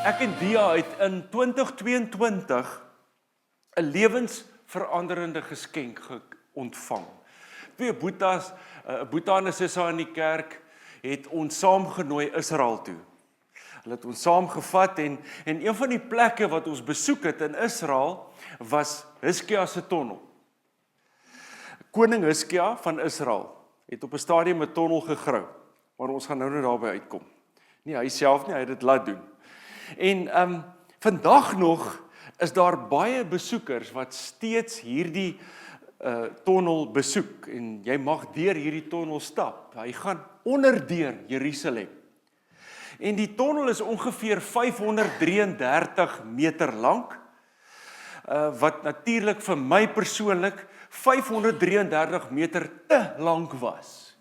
Ek en Dia het in 2022 'n lewensveranderende geskenk ontvang. Twee boetas, 'n boeta en 'n sissa in die kerk, het ons saamgenooi Israel toe. Hulle het ons saamgevat en een van die plekke wat ons besoek het in Israel was Hizkia se tonnel. Koning Hizkia van Israel het op 'n stadium 'n tonnel gegrou, maar ons gaan nou daarby uitkom. Nie hy self nie, hy het dit laat doen. En vandag nog is daar baie besoekers wat steeds hierdie tonnel besoek en jy mag deur hierdie tonnel stap. Hy gaan onderdeur Jerusalem. En die tonnel is ongeveer 533 meter lank, wat natuurlik vir my persoonlik 533 meter te lank was.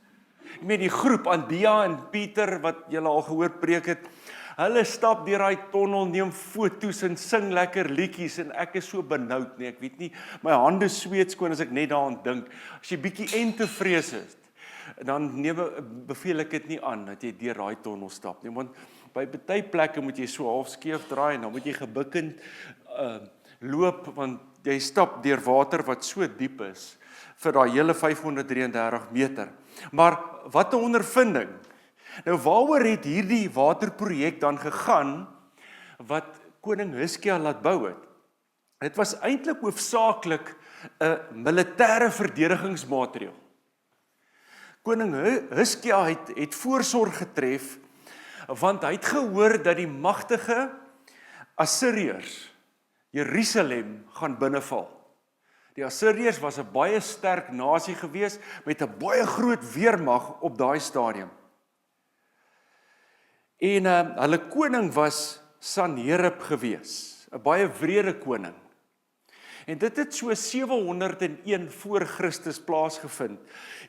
Ek meen die groep Andia en Pieter wat julle al gehoor preek het, hulle stap deur daai tonnel, neem foto's en sing lekker liedjies en ek is so benoud nie, ek weet nie, my hande sweet skoon as ek net daaraan dink. As jy bietjie entevrees is, dan beveel ek dit nie aan dat jy deur daai tonnel stap nie, want by baie plekke moet jy so half skeef draai en dan moet jy gebukkend loop, want jy stap deur water wat so diep is vir daai hele 533 meter. Maar wat 'n ondervinding. Nou waaroor het hierdie waterprojek dan gegaan wat koning Hizkia laat bou het? Dit was eintlik hoofsaaklik 'n militêre verdedigingsmaatreël. Koning Hizkia het voorsorg getref want hy het gehoor dat die magtige Assiriërs Jerusalem gaan binneval. Die Assiriërs was 'n baie sterk nasie gewees met 'n baie groot weermag op daai stadium. En hulle koning was Sanherib gewees, 'n baie wrede koning. En dit het so 701 voor Christus plaasgevind.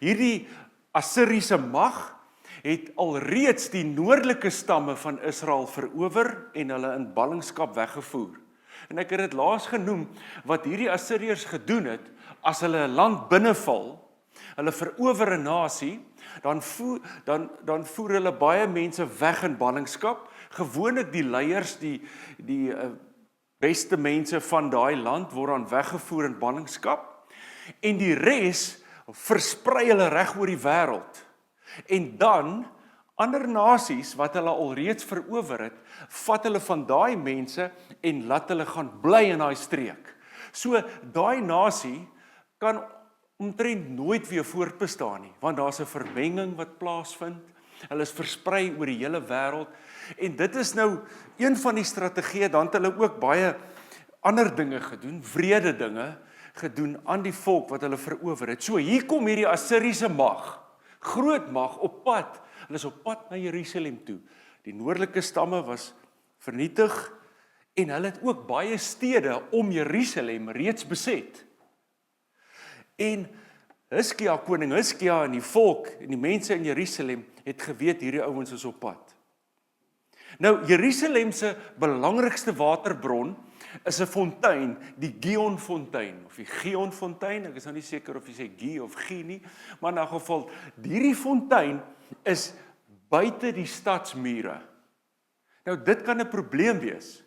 Hierdie Assiriese mag het alreeds die noordelike stamme van Israel verower en hulle in ballingskap weggevoer. En ek het dit laas genoem, wat hierdie Assiriërs gedoen het, as hulle 'n land binneval, hulle verower 'n nasie, dan voer hulle baie mense weg in ballingskap, gewoonlik die leiers, die beste mense van daai land word dan weggevoer in ballingskap, en die res versprei hulle reg oor die wêreld. En dan ander nasies wat hulle alreeds verower het, vat hulle van daai mense en laat hulle gaan bly in daai streek. So daai nasie kan omtrent nooit weer voortbestaan nie, want daar's 'n vermenging wat plaasvind. Hulle is versprei oor die hele wêreld en dit is nou een van die strategieë. Dan het hulle ook baie ander dinge gedoen, wrede dinge gedoen aan die volk wat hulle verower het. So hier kom hierdie Assiriese mag, groot mag op pad. Hulle is op pad na Jerusalem toe. Die noordelike stamme was vernietig en hulle het ook baie stede om Jerusalem reeds beset. En Hizkia, koning Hizkia en die volk en die mense in Jerusalem het geweet hierdie ouens is op pad. Nou Jerusalem se belangrikste waterbron is 'n fontein, die Gihon-fontein of die Gihon-fontein. Ek is nou nie seker of jy sê Gi of Gi nie, maar in 'n geval hierdie fontein is buite die stadsmure. Nou dit kan 'n probleem wees.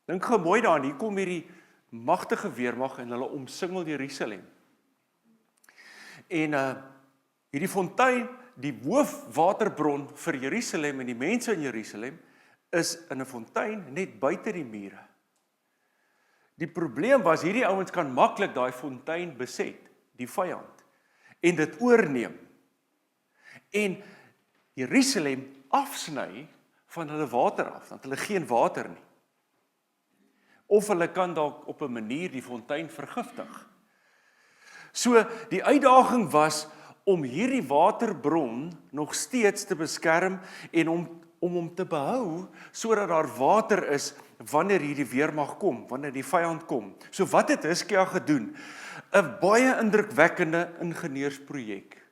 Dink gou mooi daaraan, hier kom hierdie magtige weermag en hulle omsingel Jerusalem. En hierdie fontein, die hoofwaterbron vir Jerusalem en die mense in Jerusalem, is in 'n fontein net buite die mure. Die probleem was, hierdie ouens kan maklik daai fontein beset, die vyand, en dit oorneem. En Jerusalem afsny van hulle water af, want hulle geen water nie. Of hulle kan dalk op 'n manier die fontein vergiftig. So die uitdaging was om hierdie waterbron nog steeds te beskerm en om hom te behou, sodat daar water is wanneer hierdie weermag kom, wanneer die vyand kom. So wat het Hizkia gedoen? 'n baie indrukwekkende ingenieursprojek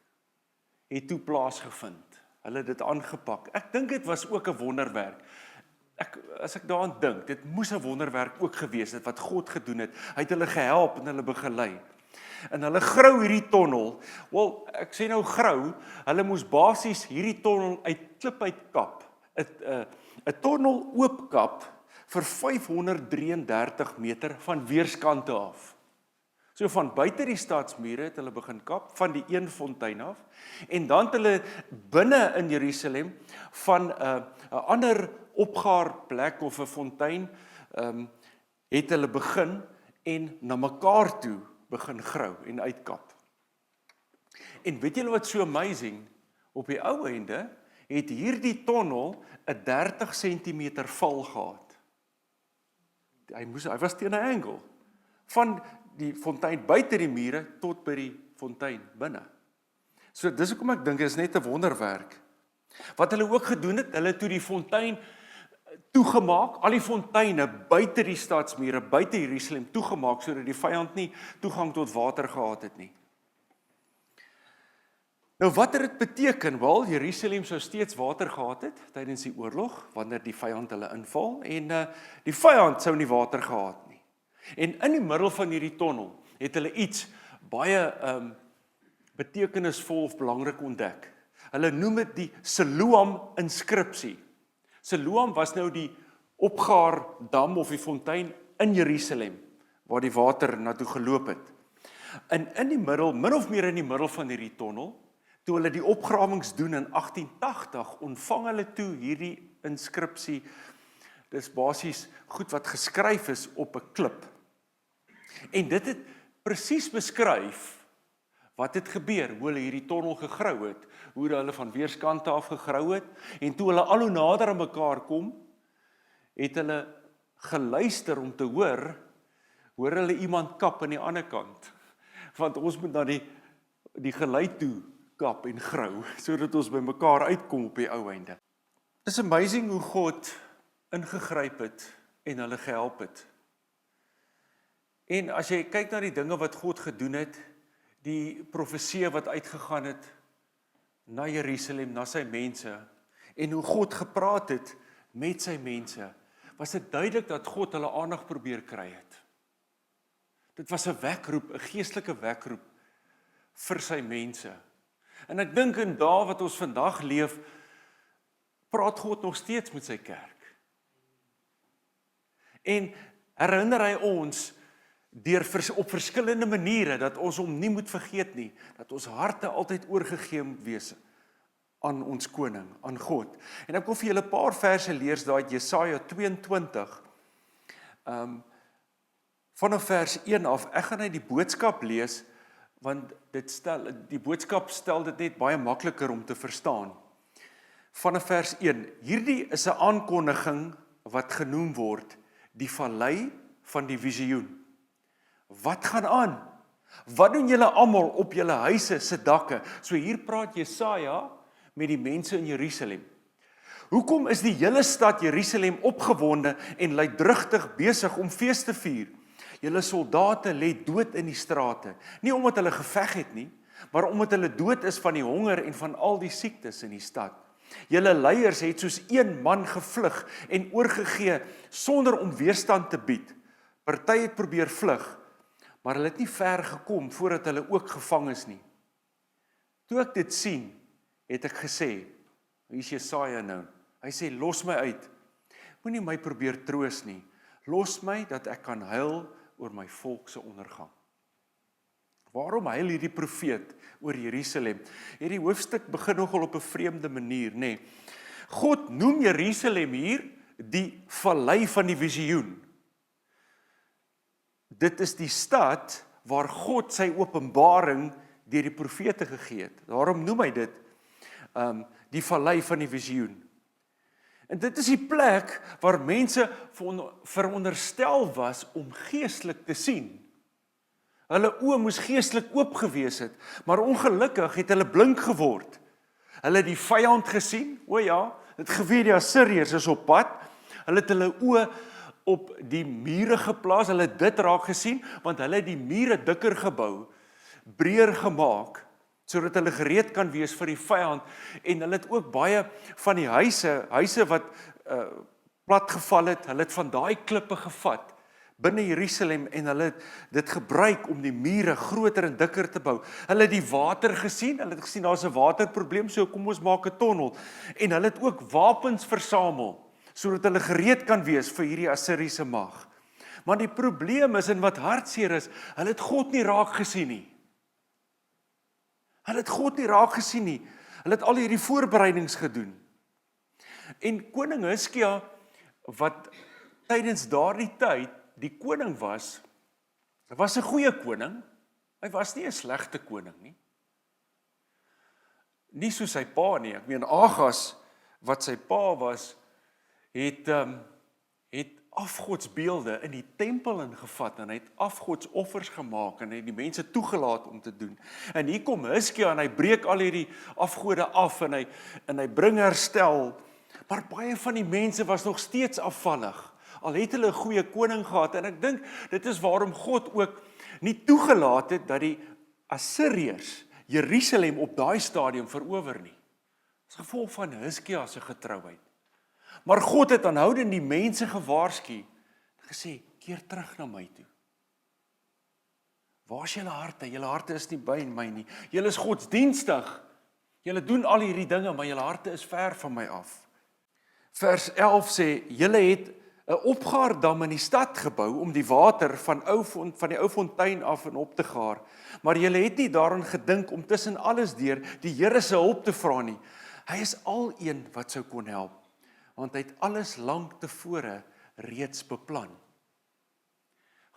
het toe plaasgevind. Hulle het dit aangepak. Ek dink dit was ook 'n wonderwerk. As ek daaraan dink, dit moes 'n wonderwerk ook gewees het wat God gedoen het. Hy het hulle gehelp en hulle begelei. En hulle grou hierdie tonnel. Wel, ek sê nou grou, hulle moes basies hierdie tonnel uit klip uitkap 'n tonnel oopkap vir 533 meter van weerskante af. So van buite die stadsmure het hulle begin kap, van die een fontein af, en dan het hulle binne in Jerusalem van 'n ander opgaarplek of 'n fontein, het hulle begin en na mekaar toe begin grou en uitkap. En weet julle wat so amazing? Op die ou einde het hierdie tonnel 'n 30 cm val gehad. Hy was teen 'n angle van die fontein buite die mure tot by die fontein binne. So dis hoekom ek dink is net 'n wonderwerk. Wat hulle ook gedoen het, hulle het toe die fontein toegemaak, al die fonteine buite die stadsmure, buite Jerusalem toegemaak, sodat die vyand nie toegang tot water gehad het nie. Nou wat het dit beteken? Wel, Jerusalem sou steeds water gehad het tydens die oorlog, wanneer die vyand hulle inval, en die vyand sou nie water gehad nie. En in die middel van hierdie tonnel het hulle iets baie betekenisvol of belangrik ontdek. Hulle noem dit die Siloam-inskripsie. Siloam was nou die opgaardam of die fontein in Jerusalem, waar die water na toe geloop het. En in die middel, min of meer in die middel van hierdie tonnel, toe hulle die opgrawings doen in 1880, ontvang hulle toe hierdie inskripsie. Dis basies goed wat geskryf is op 'n klip. En dit het presies beskryf wat het gebeur, hoe hulle hierdie tonnel gegrou het, hoe hulle van weerskante af gegrou het, en toe hulle al hoe nader aan mekaar kom, het hulle geluister om te hoor hulle iemand kap aan die ander kant. Want ons moet na die geluid toe kap en grou, sodat ons by mekaar uitkom op die ou einde. It's amazing hoe God ingegryp het en hulle gehelp het. En as jy kyk na die dinge wat God gedoen het, die profeseë wat uitgegaan het na Jerusalem, na sy mense, en hoe God gepraat het met sy mense, was dit duidelik dat God hulle aandag probeer kry het. Dit was 'n wekroep, 'n geestelike wekroep vir sy mense. En ek dink in dae wat ons vandag leef, praat God nog steeds met sy kerk. En herinner hy ons op verskillende maniere, dat ons hom nie moet vergeet nie, dat ons harte altyd oorgegee moet wees aan ons koning, aan God. En ek wil vir julle 'n paar verse lees daar uit Jesaja 22, vanaf vers 1 af. Ek gaan net die boodskap lees, want die boodskap stel dit net baie makliker om te verstaan. Vanaf vers 1, hierdie is 'n aankondiging wat genoem word, die vallei van die visioen. Wat gaan aan? Wat doen julle almal op julle huise se dakke? So hier praat Jesaja met die mense in Jerusalem. Hoekom is die hele stad Jerusalem opgewonde en luidrugtig besig om fees te vier? Julle soldate lê dood in die strate, nie omdat hulle geveg het nie, maar omdat hulle dood is van die honger en van al die siektes in die stad. Julle leiers het soos een man gevlug en oorgegee sonder om weerstand te bied. Party het probeer vlug, maar hulle het nie ver gekom voordat hulle ook gevang is nie. Toe ek dit sien, het ek gesê, hier is Jesaja nou, hy sê, los my uit, moenie my probeer troos nie, los my dat ek kan huil oor my volk se ondergang. Waarom huil hierdie profeet oor Jerusalem? Hierdie hoofstuk begin nogal op 'n vreemde manier, nê. God noem Jerusalem hier die vallei van die visioen. Dit is die stad waar God sy openbaring deur die profete gegee het. Daarom noem hy dit die vallei van die visioen. En dit is die plek waar mense veronderstel was om geestelik te sien. Hulle oë moes geestelik oop gewees het, maar ongelukkig het hulle blink geword. Hulle het die vyand gesien, o ja, dit gebeur, die Assiriërs is op pad. Hulle het hulle oë op die mure geplaas, hulle het dit raak gesien, want hulle het die mure dikker gebou, breër gemaak, sodat hulle gereed kan wees vir die vyand, en hulle het ook baie van die huise wat platgeval het, hulle het van daai klippe gevat, binne Jerusalem en hulle het dit gebruik om die mure groter en dikker te bou. Hulle het die water gesien, hulle het gesien daar's 'n waterprobleem, so kom ons maak 'n tonnel. En hulle het ook wapens versamel sodat hulle gereed kan wees vir hierdie Assiriese mag. Maar die probleem is, en wat hartseer is, hulle het God nie raak gesien nie. Hulle het God nie raak gesien nie. Hulle het al hierdie voorbereidings gedoen. En koning Hizkia, wat tydens daardie tyd die koning was 'n goeie koning. Hy was nie 'n slegte koning nie. Nie soos sy pa nie. Ek meen Agas, wat sy pa was, het afgodsbeelde in die tempel ingevat en hy het afgodsoffers gemaak en hy het die mense toegelaat om te doen. En hier kom Hizkia en hy breek al hierdie afgode af en hy bring herstel. Maar baie van die mense was nog steeds afvallig. Al het hulle 'n goeie koning gehad, en ek dink dit is waarom God ook nie toegelaat het dat die Assiriërs Jerusalem op daai stadium verower nie. As gevolg van Hizkia se getrouheid. Maar God het aanhoudend die mense gewaarsku en gesê, keer terug na my toe. Waar is julle harte? Julle harte is nie by my nie. Julle is godsdienstig. Julle doen al hierdie dinge, maar julle harte is ver van my af. Vers 11 sê, julle het 'n opgaardam in die stad gebou om die water van die ou fontein af en op te gaar. Maar julle het nie daaraan gedink om tussen alles deur die Here se hulp te vra nie. Hy is al een wat sou kon help, want hy het alles lank tevore reeds beplan.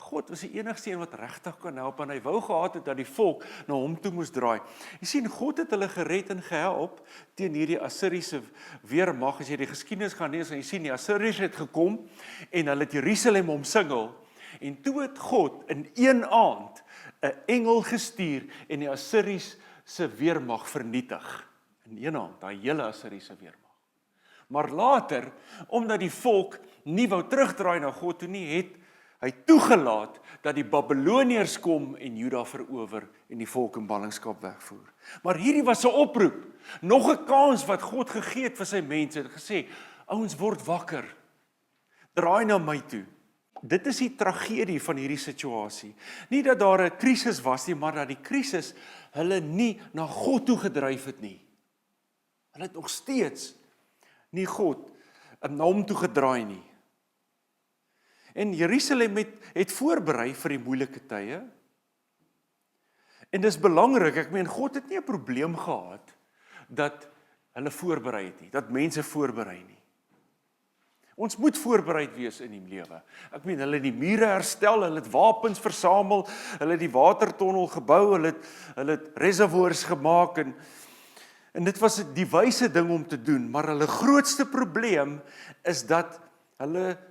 God was die enigste een wat regtig kan help, en hy wou gehad het dat die volk na hom toe moes draai. Jy sien, God het hulle gered en gehelp teen hierdie Assiriese weermag. As jy die geskiedenis gaan lees, en jy sien, die Assiriërs het gekom en hulle het Jerusalem omsingel, en toe het God in een aand 'n engel gestuur en die Assiriese weermag vernietig. In een aand, daai hele Assiriese weermag. Maar later, omdat die volk nie wou terugdraai na God toe nie, het hy toegelaat dat die Babiloniërs kom en Juda verower en die volk in ballingskap wegvoer. Maar hierdie was 'n oproep, nog 'n kans wat God gegee het vir sy mense. Hy het gesê, ouens, word wakker, draai na my toe. Dit is die tragedie van hierdie situasie. Nie dat daar 'n krisis was nie, maar dat die krisis hulle nie na God toe gedryf het nie. Hulle het nog steeds nie God na hom toe gedraai nie. En Jerusalem het voorberei vir die moeilike tye. En dis belangrik, ek meen, God het nie 'n probleem gehad dat hulle voorberei het nie, dat mense voorberei nie. Ons moet voorbereid wees in die lewe. Ek meen, hulle het die mure herstel, hulle het wapens versamel, hulle het die watertonnel gebou, hulle het reservoirs gemaak, en dit was die wyse ding om te doen, maar hulle grootste probleem is dat hulle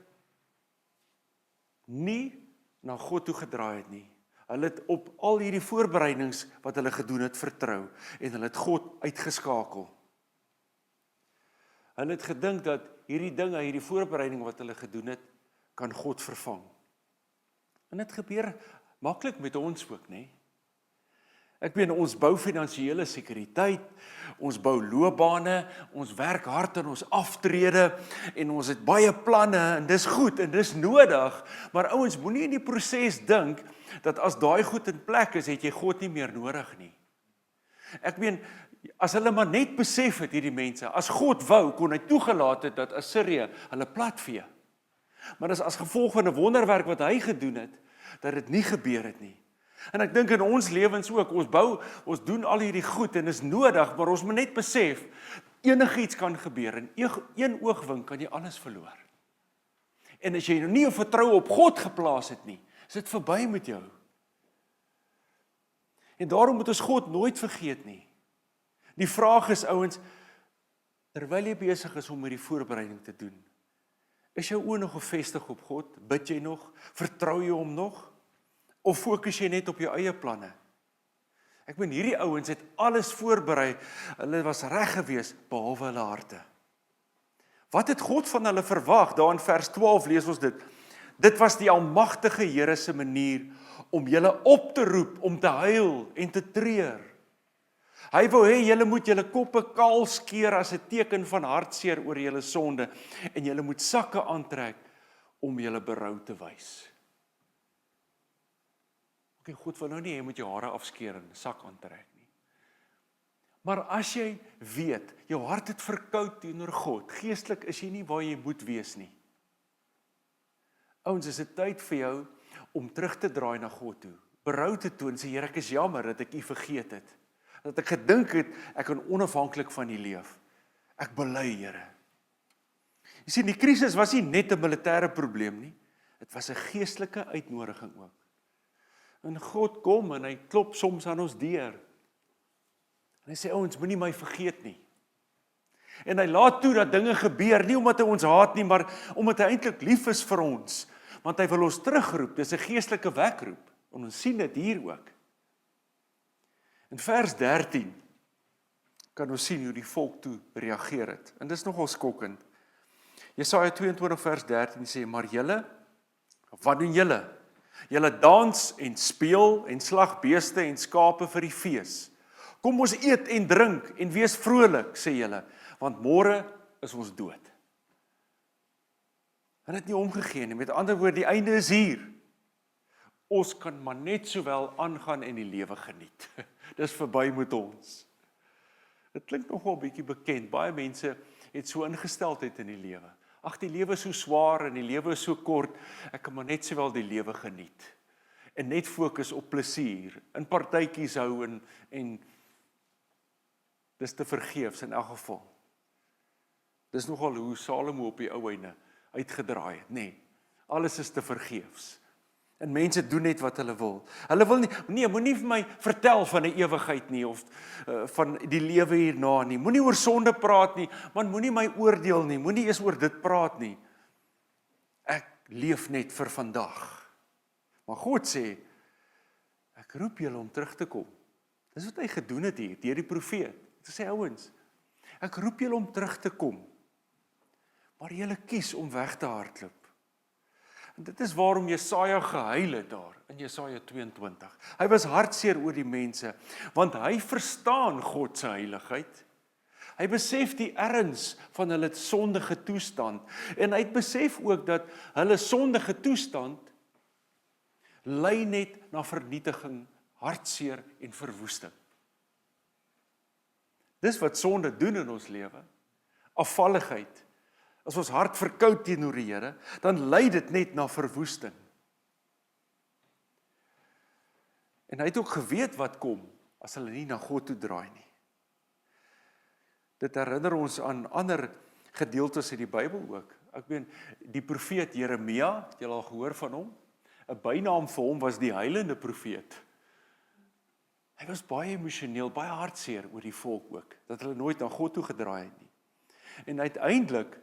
nie na God toe gedraai het nie. Hulle het op al hierdie voorbereidings wat hulle gedoen het vertrou, en hulle het God uitgeskakel. Hulle het gedink dat hierdie dinge, hierdie voorbereiding wat hulle gedoen het, kan God vervang. En dit gebeur maklik met ons ook, nê? Ek meen, ons bou finansiële sekuriteit, ons bou loopbane, ons werk hard aan ons aftrede, en ons het baie planne, en dis goed, en dis nodig, maar ouens, moenie in die proses dink, dat as daai goed in plek is, het jy God nie meer nodig nie. Ek meen, as hulle maar net besef het, hierdie mense, as God wou, kon hy toegelaat het, dat Assirië hulle platvee. Maar dis as gevolg van 'n wonderwerk wat hy gedoen het, dat dit nie gebeur het nie. En ek dink in ons lewens ook, ons doen al hierdie goed en is nodig, maar ons moet net besef, enigiets kan gebeur, en een oogwink kan jy alles verloor. En as jy nie 'n vertroue op God geplaas het nie, is dit verby met jou. En daarom moet ons God nooit vergeet nie. Die vraag is, ouens, terwyl jy besig is om hierdie voorbereiding te doen, is jou oë nog gefestig op God? Bid jy nog? Vertrou jy hom nog? Of fokus jy net op jou eie planne? Ek meen, hierdie ouens het alles voorberei, hulle was reg gewees, behalwe hulle harte. Wat het God van hulle verwag? Daar in vers 12 lees ons dit. Dit was die almagtige Here se manier om julle op te roep, om te huil en te treur. Hy wou hê julle moet julle koppe kaal skeer as 'n teken van hartseer oor julle sonde, en julle moet sakke aantrek om julle berou te wys. Okay, God wil nou nie jy moet jou hare afskeer en 'n sak aantrek nie. Maar as jy weet, jou hart het verkoud teenoor God, geestelik is jy nie waar jy moet wees nie. Ouens, is dit tyd vir jou om terug te draai na God toe. Berou te toon, sê Here, ek is jammer dat ek U vergeet het. Dat ek gedink het, ek kan onafhanklik van U leef. Ek bely, Here. Jy sien, die krisis was nie net 'n militêre probleem nie. Dit was 'n geestelike uitnodiging ook. En God kom en hy klop soms aan ons deur. En hy sê, ouens, moenie my vergeet nie. En hy laat toe dat dinge gebeur, nie omdat hy ons haat nie, maar omdat hy eintlik lief is vir ons. Want hy wil ons terugroep, dis 'n geestelike wekroep. En ons sien dit hier ook. In vers 13 kan ons sien hoe die volk toe reageer het. En dis nogal skokkend. Jesaja 22 vers 13 sê, maar julle, wat doen julle? Julle dans en speel en slag beeste en skape vir die fees. Kom ons eet en drink en wees vrolik, sê julle, want môre is ons dood. En dit nie omgegee nie, met ander woorde, die einde is hier. Ons kan maar net sowel aangaan en die lewe geniet. Dis verby met ons. Dit klink nogal 'n bietjie bekend. Baie mense het so ingesteldheid in die lewe. Ag, die lewe is so swaar en die lewe is so kort, ek kan maar net sowel die lewe geniet. En net fokus op plesier, in partytjies hou en dis te vergeefs in elk geval. Dis nogal hoe Salomo op die ou einde uitgedraai het, nee. Alles is te vergeefs. En mense doen net wat hulle wil. Hulle wil nie, moenie vir my vertel van 'n ewigheid nie, of van die lewe hierna nie. Moenie oor sonde praat nie, man, moenie my oordeel nie, moenie eens oor dit praat nie. Ek leef net vir vandag. Maar God sê, ek roep julle om terug te kom. Dis wat hy gedoen het hier, deur die profeet. Hy sê, ouens, ek roep julle om terug te kom. Maar julle kies om weg te hardloop. En dit is waarom Jesaja gehuil het daar, in Jesaja 22. Hy was hartseer oor die mense, want hy verstaan God se heiligheid. Hy besef die erns van hulle sondige toestand, en hy het besef ook dat hulle sondige toestand lei net na vernietiging, hartseer en verwoesting. Dis wat sonde doen in ons lewe, afvalligheid. As ons hart verkoud teenoor die Here, dan lei dit net na verwoesting. En hy het ook geweet wat kom, as hulle nie na God toe draai nie. Dit herinner ons aan ander gedeeltes uit die Bybel ook. Ek meen, die profeet Jeremia, het julle al gehoor van hom? 'n bynaam vir hom was die huilende profeet. Hy was baie emosioneel, baie hartseer oor die volk ook, dat hulle nooit na God toe gedraai het nie. En uiteindelik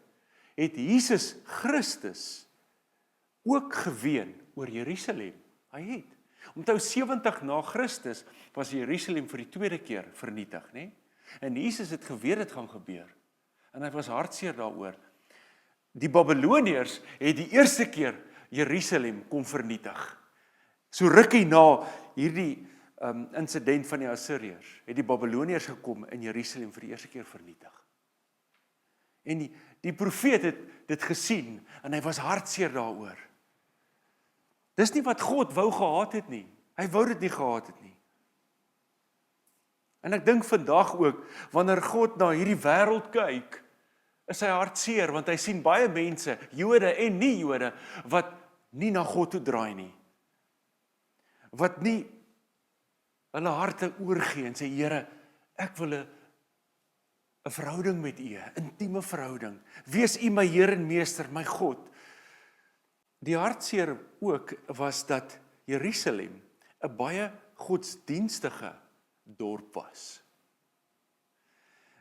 het Jesus Christus ook geween oor Jerusalem. Hy het. Onthou 70 na Christus was Jerusalem vir die tweede keer vernietig, né? En Jesus het geweet dit gaan gebeur. En hy was hartseer daaroor. Die Babiloniërs het die eerste keer Jerusalem kom vernietig. So rukkie na hierdie insident van die Assiriërs, het die Babiloniërs gekom in Jerusalem vir die eerste keer vernietig. En die profeet het dit gesien, en hy was hartseer daaroor. Dis nie wat God wou gehad het nie. Hy wou dit nie gehad het nie. En ek dink vandag ook, wanneer God na hierdie wêreld kyk, is hy hartseer, want hy sien baie mense, Jode en nie Jode, wat nie na God toe draai nie. Wat nie hulle harte oorgee en sê, Here, ek wil 'n verhouding met U, 'n intieme verhouding. Wees U my Heer en Meester, my God. Die hartseer ook was dat Jerusalem 'n baie godsdienstige dorp was.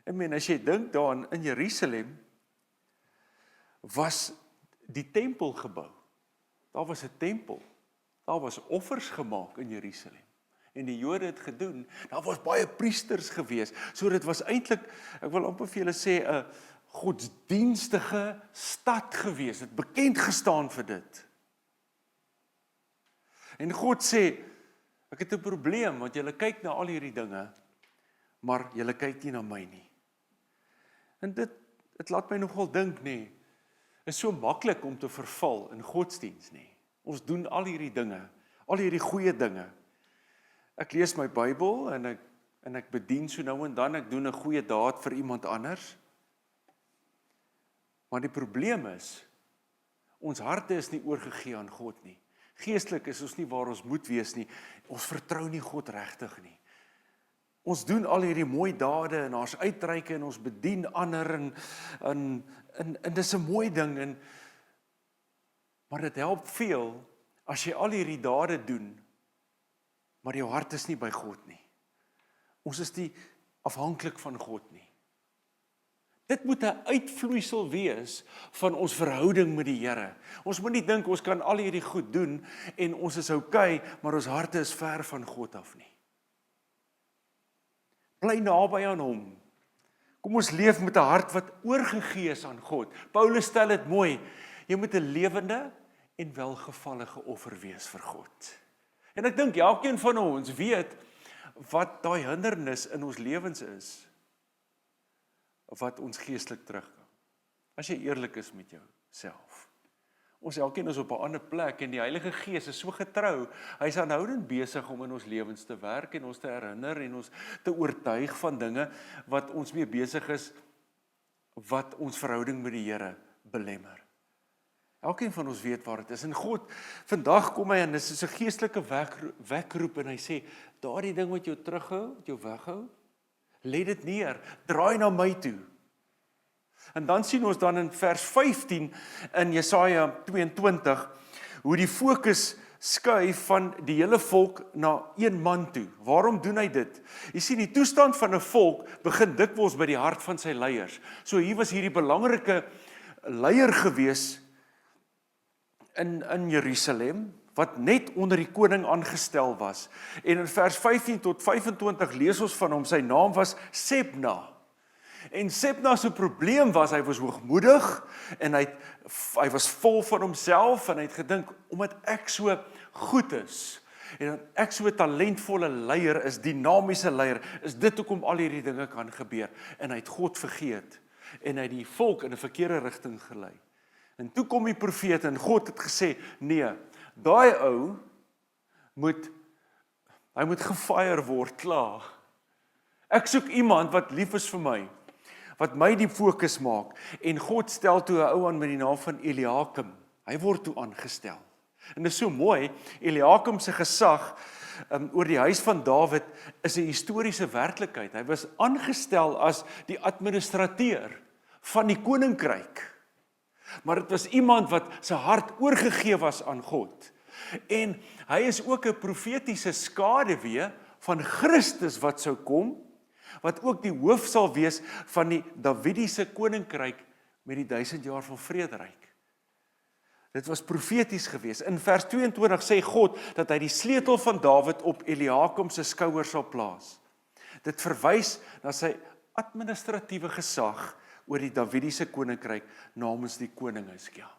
Ek meen, as jy dink daaraan, in Jerusalem was die tempel gebou. Daar was 'n tempel. Daar was offers gemaak in Jerusalem. En die Jode het gedoen, daar was baie priesters gewees. So dit was eintlik, ek wil amper vir julle sê, 'n godsdienstige stad gewees. Het bekend gestaan vir dit. En God sê, ek het 'n probleem, want julle kyk na al hierdie dinge, maar julle kyk nie na my nie. En dit laat my nogal dink, nee, is so maklik om te verval in godsdiens, nee. Ons doen al hierdie dinge, al hierdie goeie dinge, Ek lees my Bybel en ek bedien so nou en dan, ek doen 'n goeie daad vir iemand anders. Maar die probleem is, ons harte is nie oorgegee aan God nie. Geestelik is ons nie waar ons moet wees nie. Ons vertrou nie God regtig nie. Ons doen al hierdie mooi dade en ons uitreike en ons bedien ander en dis 'n mooi ding maar dit help veel as jy al hierdie dade doen, maar jou hart is nie by God nie. Ons is nie afhanklik van God nie. Dit moet 'n uitvloeisel wees van ons verhouding met die Here. Ons moet nie dink ons kan al hierdie goed doen en ons is okay, maar ons harte is ver van God af nie. Bly naby aan hom. Kom ons leef met 'n hart wat oorgegee is aan God. Paulus stel dit mooi. Jy moet 'n lewende en welgevallige offer wees vir God. En ek dink elkeen van ons weet wat daai hindernis in ons lewens is, wat ons geestelik terugkom. As jy eerlik is met jouself. Ons elkeen is op 'n ander plek en die Heilige Gees is so getrou. Hy is aanhoudend besig om in ons lewens te werk en ons te herinner en ons te oortuig van dinge wat ons mee besig is, wat ons verhouding met die Here belemmer. Elkeen van ons weet waar dit is. En God, vandag kom hy en dis soos 'n geestelike wekroep en hy sê, daardie ding wat jou terughou, wat jou weghou, lê dit neer, draai na my toe. En dan sien ons dan in vers 15 in Jesaja 22, hoe die fokus skuif van die hele volk na een man toe. Waarom doen hy dit? Jy sien, die toestand van 'n volk begin dikwels by die hart van sy leiers. So hier was hierdie belangrike leier gewees in Jerusalem, wat net onder die koning aangestel was. En in vers 15 tot 25 lees ons van hom, sy naam was Sebna. En Sebna se probleem was, hy was hoogmoedig, en hy was vol van homself, en hy het gedink, omdat ek so goed is, en ek so 'n talentvolle leier is, dinamiese leier, is dit hoekom al hierdie dinge kan gebeur. En hy het God vergeet, en hy het die volk in 'n verkeerde rigting gelei. En toe kom die profeet, en God het gesê, nee, daai ou moet gefire word, klaar. Ek soek iemand wat lief is vir my, wat my die fokus maak, en God stel toe 'n ou aan met die naam van Eliakim. Hy word toe aangestel. En dit is so mooi, Eliakim se gesag oor die huis van Dawid is 'n historiese werklikheid. Hy was aangestel as die administrateur van die koninkryk. Maar dit was iemand wat sy hart oorgegee was aan God. En hy is ook 'n profetiese skaduwee van Christus wat sou kom, wat ook die hoof sal wees van die Davidiese koninkryk met die 1000 jaar van vrederyk. Dit was profeties gewees. In vers 22 sê God dat hy die sleutel van Dawid op Eliakim se skouers sal plaas. Dit verwys na sy administratiewe gesag oor die Davidiese koninkryk namens die koning Hiskia.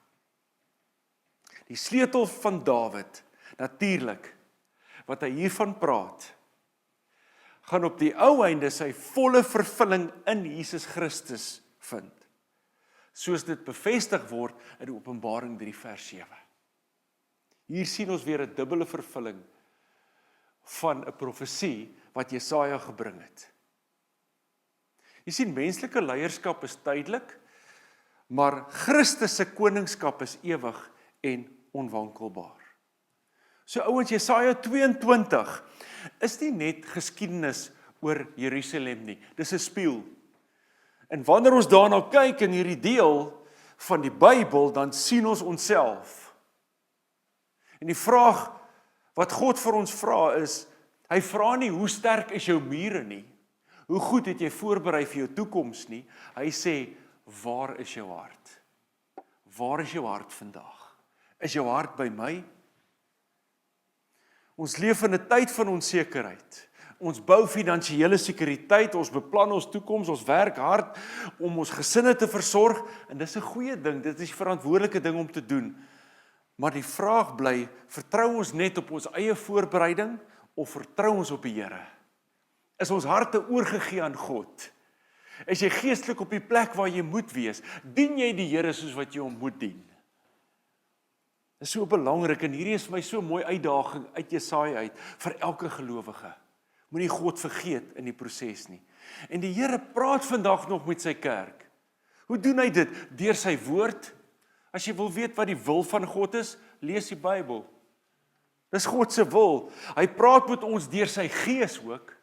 Die sleutel van Dawid, natuurlik, wat hy hiervan praat, gaan op die ou einde sy volle vervulling in Jesus Christus vind. Soos dit bevestig word in Openbaring 3 vers 7. Hier sien ons weer 'n dubbele vervulling van 'n profesie wat Jesaja gebring het. Jy sien, menslike leierskap is tydelik, maar Christus se koningskap is ewig en onwankelbaar. So ouens, Jesaja 22 is nie net geskiedenis oor Jerusalem nie, dis 'n spieël. En wanneer ons daarna kyk in hierdie deel van die Bybel, dan sien ons onsself. En die vraag wat God vir ons vra is, hy vra nie hoe sterk is jou mure nie, hoe goed het jy voorberei vir jou toekoms nie, hy sê, waar is jou hart? Waar is jou hart vandag? Is jou hart by my? Ons leef in 'n tyd van onsekerheid. Ons bou finansiële sekuriteit, ons beplan ons toekoms, ons werk hard om ons gesinne te versorg, en dis 'n goeie ding, dit is 'n verantwoordelike ding om te doen. Maar die vraag bly, vertrou ons net op ons eie voorbereiding, of vertrou ons op die Here? Is ons harte oorgegee aan God? Is jy geestelik op die plek waar jy moet wees? Dien jy die Here soos wat jy hom moet dien? Dit is so belangrik en hierdie is vir my so mooi uitdaging uit Jesaja uit vir elke gelowige. Moenie God vergeet in die proses nie. En die Here praat vandag nog met sy kerk. Hoe doen hy dit? Deur sy woord. As jy wil weet wat die wil van God is, lees die Bybel. Dis God se wil. Hy praat met ons deur sy gees ook.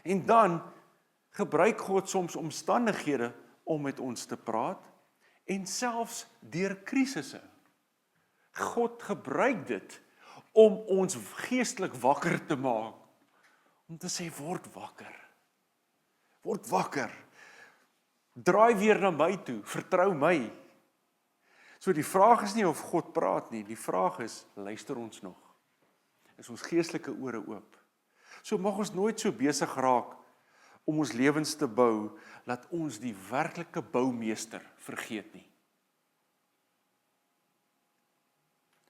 En dan gebruik God soms omstandighede om met ons te praat en selfs deur krisisse. God gebruik dit om ons geestelik wakker te maak. Om te sê, word wakker. Word wakker. Draai weer na my toe, vertrou my. So die vraag is nie of God praat nie, die vraag is, luister ons nog? Is ons geestelike ore oop? So mag ons nooit so besig raak om ons lewens te bou, laat ons die werklike boumeester vergeet nie.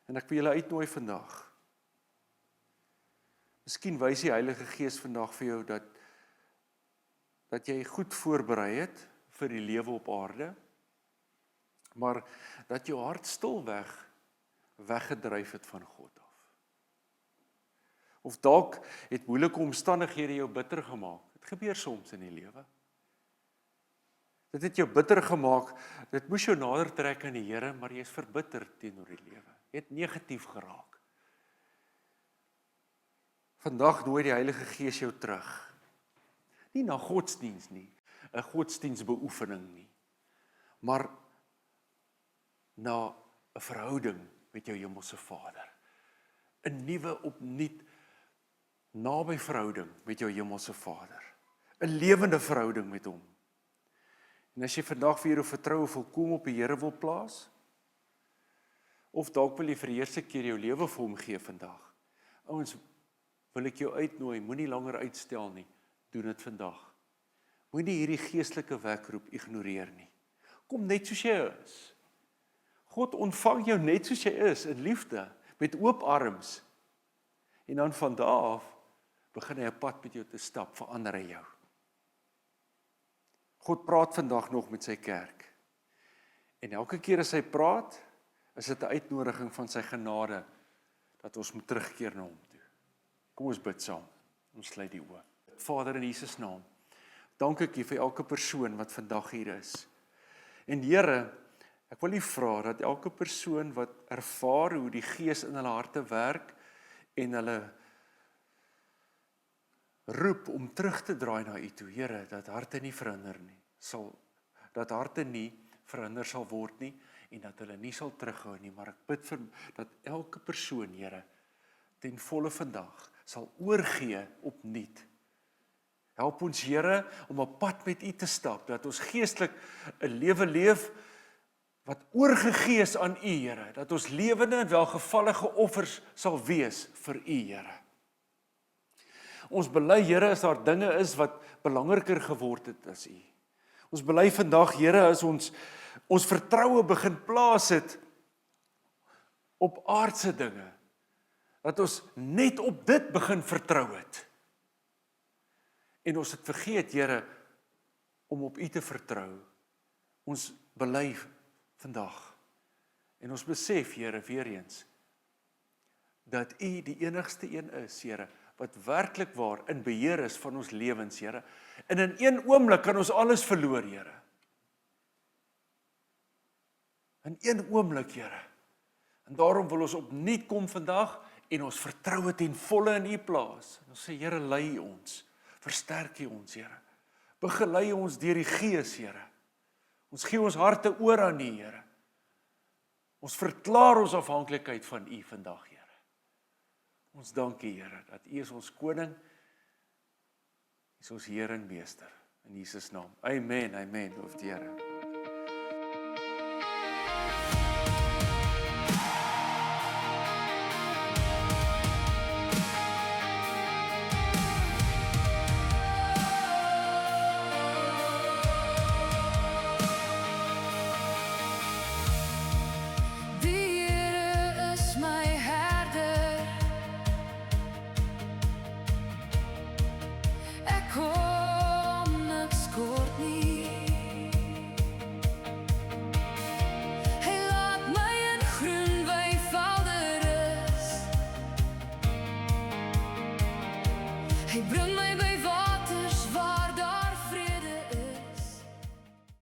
En ek wil julle uitnooi vandag. Miskien wys die Heilige Gees vandag vir jou dat jy goed voorberei het vir die lewe op aarde, maar dat jou hart stilweg weggedryf het van God af. Of dalk het moeilike omstandighede jou bitter gemaak. Dit gebeur soms in die lewe. Dit het jou bitter gemaak, dit moes jou nader trek aan die Here, maar jy is verbitter teenoor die lewe. Jy het negatief geraak. Vandag nooi die Heilige Gees jou terug. Nie na godsdiens nie, 'n godsdiensbeoefening nie, maar na 'n verhouding met jou hemelse Vader. 'n Nuwe opnuut naby verhouding met jou hemelse Vader. 'n Lewende verhouding met hom. En as jy vandag vir jou vertroue volkom op die Here wil plaas, of dalk wil jy vir die eerste keer jou lewe vir hom gee vandag. Ouens, wil ek jou uitnooi, moenie langer uitstel nie, doen dit vandag. Moenie hierdie geestelike wekroep ignoreer nie. Kom net soos jy is. God ontvang jou net soos jy is, in liefde, met oop arms. En dan van daar af, begin hy 'n pad met jou te stap, verander hy jou. God praat vandag nog met sy kerk. En elke keer as hy praat, is dit 'n uitnodiging van sy genade, dat ons moet terugkeer na hom toe. Kom ons bid saam, ons sluit die oë. Vader, in Jesus naam, dank ek U vir elke persoon wat vandag hier is. En Here, ek wil U vra dat elke persoon wat ervaar hoe die Gees in hulle harte werk, en hulle roep om terug te draai na U toe, Here, dat harte nie verhinder sal word nie, en dat hulle nie sal terughou nie, maar ek bid vir dat elke persoon, Here, ten volle vandag sal oorgee opnuut. Help ons, Here, om 'n pad met U te stap, dat ons geestelik 'n lewe leef wat oorgegee is aan U, Here, dat ons lewende en welgevallige offers sal wees vir U, Here. Ons bely, Here, as daar dinge is wat belangriker geword het as U. Ons bely vandag, Here, as ons vertroue begin plaas het op aardse dinge, dat ons net op dit begin vertrou het. En ons het vergeet, Here, om op U te vertrou. Ons bely vandag. En ons besef, Here, weer eens, dat U die enigste een is, Here, wat werklik waar in beheer is van ons lewens, Here. En in een oomblik kan ons alles verloor, Here. In een oomblik, Here. En daarom wil ons opnuut kom vandag en ons vertroue ten volle in U plaas. En ons sê, Here, lei ons, versterk U ons, Here. Begelei ons deur die Gees, Here. Ons gee ons harte oor aan U, Here. Ons verklaar ons afhanklikheid van U vandag, Here. Ons dank U, Here, dat U is ons koning, U is ons Here en Meester. In Jesus naam. Amen, amen. Loof die Here. Ek kom niks kort nie. Hy bring my by